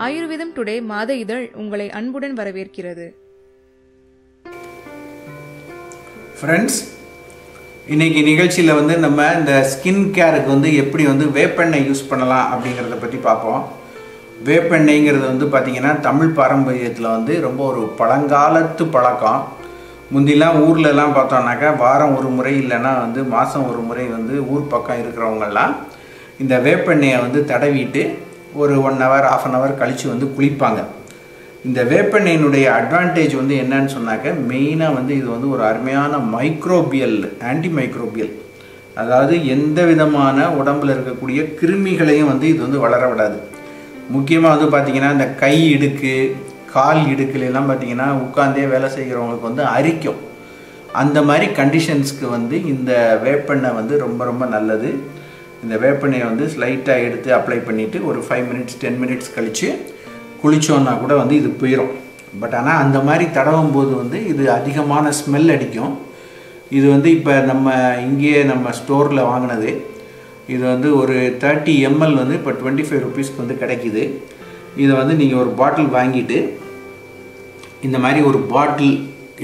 ஆயுர்வேதம் டுடே மாத இதழ் உங்களை அன்புடன் வரவேற்கிறது. ஃப்ரெண்ட்ஸ், இன்னைக்கு நிகழ்ச்சியில் நம்ம இந்த ஸ்கின் கேருக்கு எப்படி வேப்பெண்ணெய் யூஸ் பண்ணலாம் அப்படிங்கிறத பற்றி பார்ப்போம். வேப்பெண்ணெய்ங்கிறது பார்த்திங்கன்னா தமிழ் பாரம்பரியத்தில் ரொம்ப ஒரு பழங்காலத்து பழக்கம். முந்திலாம் ஊர்லலாம் பார்த்தோம்னாக்கா வாரம் ஒரு முறை இல்லைன்னா மாதம் ஒரு முறை ஊர் பக்கம் இருக்கிறவங்கெல்லாம் இந்த வேப்பெண்ணெயை தடவிட்டு ஒரு 1 hour 1/2 hour கழித்து குளிப்பாங்க. இந்த வேப்பெண்ணெயினுடைய அட்வான்டேஜ் என்னன்னு சொன்னாக்க மெயினாக இது ஒரு அருமையான மைக்ரோபியல், ஆன்டி மைக்ரோபியல், அதாவது எந்த விதமான உடம்பில் இருக்கக்கூடிய கிருமிகளையும் இது வளர விடாது. முக்கியமாக பார்த்திங்கன்னா இந்த கை இடுக்கு, கால் இடுக்குலாம் பார்த்திங்கன்னா உட்காந்தே வேலை செய்கிறவங்களுக்கு அரிக்கும். அந்த மாதிரி கண்டிஷன்ஸ்க்கு இந்த வேப்பெண்ணெய் ரொம்ப ரொம்ப நல்லது. இந்த வேப்பெண்ணெயை ஸ்லைட்டாக எடுத்து அப்ளை பண்ணிவிட்டு ஒரு 5 minutes 10 minutes கழித்து குளித்தோன்னா கூட இது போயிடும். பட் ஆனால் அந்த மாதிரி தடவும் போது இது அதிகமான ஸ்மெல் அடிக்கும். இது இப்போ நம்ம இங்கேயே நம்ம ஸ்டோரில் வாங்கினது. இது ஒரு 30 ml இப்போ 25 rupeesக்கு கிடைக்கிது. இதை நீங்கள் ஒரு பாட்டில் வாங்கிட்டு இந்த மாதிரி ஒரு பாட்டில்,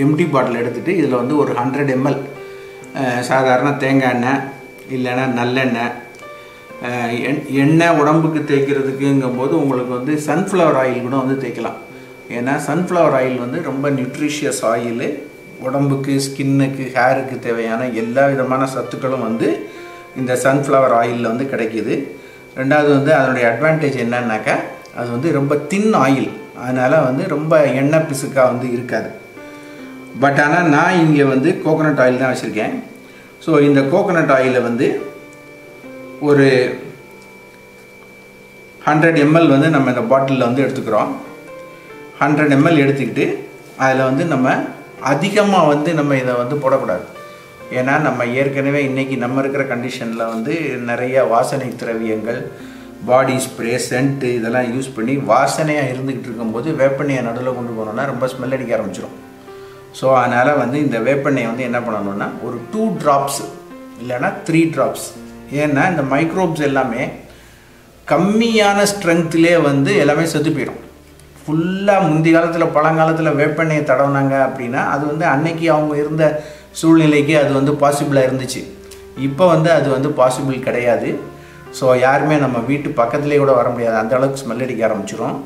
எம்டி பாட்டில் எடுத்துகிட்டு இதில் ஒரு 100 ml சாதாரண தேங்காய் எண்ணெய் இல்லைன்னா நல்லெண்ணெய், எண்ணெய் உடம்புக்கு தேய்க்கிறதுக்குங்கும்போது உங்களுக்கு சன்ஃப்ளவர் ஆயில் கூட தேய்க்கலாம். ஏன்னா சன்ஃப்ளவர் ஆயில் ரொம்ப நியூட்ரிஷியஸ் ஆயில். உடம்புக்கு, ஸ்கின்னுக்கு, ஹேருக்கு தேவையான எல்லா விதமான சத்துக்களும் இந்த சன்ஃப்ளவர் ஆயிலில் கிடைக்கிது. ரெண்டாவது அதனுடைய அட்வான்டேஜ் என்னன்னாக்கா அது ரொம்ப தின் ஆயில், அதனால் ரொம்ப எண்ணெய் பிசுக்காக இருக்காது. பட் ஆனால் நான் இங்கே கோகோனட் ஆயில் தான் வச்சுருக்கேன். ஸோ இந்த கோகோனட் ஆயிலை ஒரு 100 ml நம்ம இந்த பாட்டிலில் எடுத்துக்கிறோம். 100 ml எடுத்துக்கிட்டு அதில் நம்ம அதிகமாக நம்ம இதை போடக்கூடாது. ஏன்னா நம்ம ஏற்கனவே இன்றைக்கி நம்ம இருக்கிற கண்டிஷனில் நிறைய வாசனை திரவியங்கள், பாடி ஸ்ப்ரே, சென்ட்டு இதெல்லாம் யூஸ் பண்ணி வாசனையாக இருந்துக்கிட்டு இருக்கும்போது வேப்பெண்ணெயை நடுவில் கொண்டு போனோன்னா ரொம்ப ஸ்மெல் அடிக்க ஆரம்பிச்சிடும். ஸோ அதனால் இந்த வேப்பெண்ணெயை என்ன பண்ணணுன்னா ஒரு 2 drops இல்லைன்னா 3 drops. ஏன்னா இந்த மைக்ரோப்ஸ் எல்லாமே கம்மியான ஸ்ட்ரென்த்லேயே எல்லாமே செத்து போயிடும். ஃபுல்லாக முந்தி காலத்தில் பழங்காலத்தில் வேப்பெண்ணெயை தடவுனாங்க அப்படின்னா அது அன்னைக்கு அவங்க இருந்த சூழ்நிலைக்கு அது பாசிபிளாக இருந்துச்சு. இப்போ அது பாசிபிள் கிடையாது. ஸோ யாருமே நம்ம வீட்டு பக்கத்துலேயே கூட வர முடியாது, அந்த அளவுக்கு ஸ்மெல் அடிக்க ஆரம்பிச்சிடும்.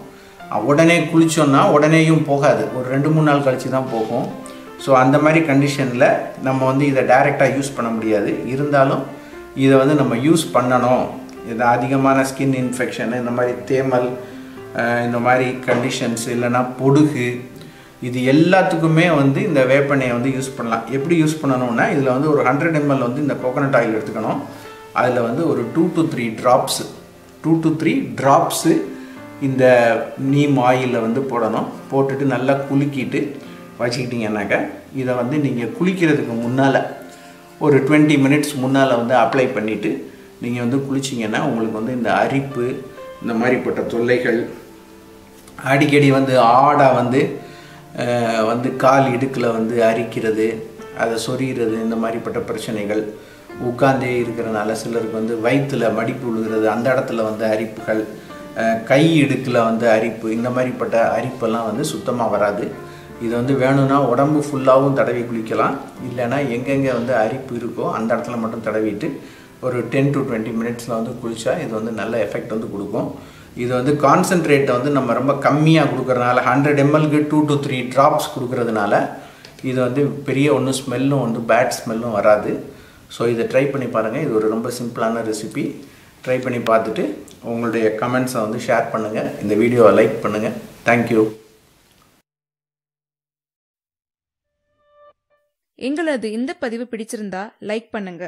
உடனே குளித்தோன்னா உடனேயும் போகாது, ஒரு 2-3 நாள் கழித்து தான் போகும். ஸோ அந்த மாதிரி கண்டிஷனில் நம்ம இதை டைரெக்டாக யூஸ் பண்ண முடியாது. இருந்தாலும் இதை நம்ம யூஸ் பண்ணணும். இது அதிகமான ஸ்கின் இன்ஃபெக்ஷனு, இந்த மாதிரி தேமல், இந்த மாதிரி கண்டிஷன்ஸ் இல்லைன்னா பொடுகு, இது எல்லாத்துக்குமே இந்த வேப்பெண்ணெயை யூஸ் பண்ணலாம். எப்படி யூஸ் பண்ணணும்னா இதில் ஒரு 100 ml இந்த கோகோனட் ஆயில் எடுத்துக்கணும். அதில் ஒரு 2 to 3 drops, 2 to 3 drops இந்த நீம் ஆயிலில் போடணும். போட்டுட்டு நல்லா குலுக்கிட்டு வச்சுக்கிட்டிங்கன்னாக்கா இதை நீங்கள் குளிக்கிறதுக்கு முன்னால் ஒரு 20 minutes முன்னால் அப்ளை பண்ணிவிட்டு நீங்கள் குளிச்சிங்கன்னா உங்களுக்கு இந்த அரிப்பு, இந்த மாதிரிப்பட்ட தொல்லைகள், அடிக்கடி ஆடா கால் இடுக்கில் அரிக்கிறது, அதை சொரிகிறது, இந்த மாதிரிப்பட்ட பிரச்சனைகள், உட்காந்தே இருக்கிறனால சிலருக்கு வயிற்றில் மடிப்பு விழுகிறது, அந்த இடத்துல அரிப்புகள், கை இடுக்கில் அரிப்பு, இந்த மாதிரிப்பட்ட அரிப்பெல்லாம் சுத்தமாக வராது. இது வேணும்னா உடம்பு ஃபுல்லாகவும் தடவி குளிக்கலாம். இல்லைன்னா எங்கெங்கே அரிப்பு இருக்கோ அந்த இடத்துல மட்டும் தடவிட்டு ஒரு 10 to 20 minutesல குளித்தா இது நல்ல எஃபெக்ட் கொடுக்கும். இது கான்சன்ட்ரேட்டை நம்ம ரொம்ப கம்மியாக கொடுக்கறதுனால 100 mlக்கு 2 to 3 drops கொடுக்கறதுனால இது பெரிய ஒன்றும் ஸ்மெல்லும் பேட் ஸ்மெல்லும் வராது. ஸோ இதை ட்ரை பண்ணி பாருங்கள். இது ஒரு ரொம்ப சிம்பிளான ரெசிபி. ட்ரை பண்ணி பார்த்துட்டு உங்களுடைய கமெண்ட்ஸை ஷேர் பண்ணுங்கள். இந்த வீடியோவை லைக் பண்ணுங்கள். தேங்க்யூ. எங்களது இந்த பதிவு பிடிச்சிருந்தா லைக் பண்ணுங்க.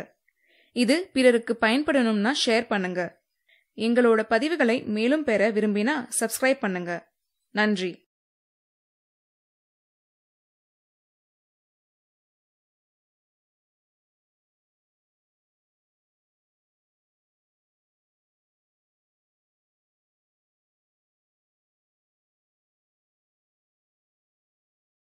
இது பிறருக்கு பயன்படணும்னா ஷேர் பண்ணுங்க. எங்களோட பதிவுகளை மேலும் பெற விரும்பினா சப்ஸ்கிரைப் பண்ணுங்க. நன்றி.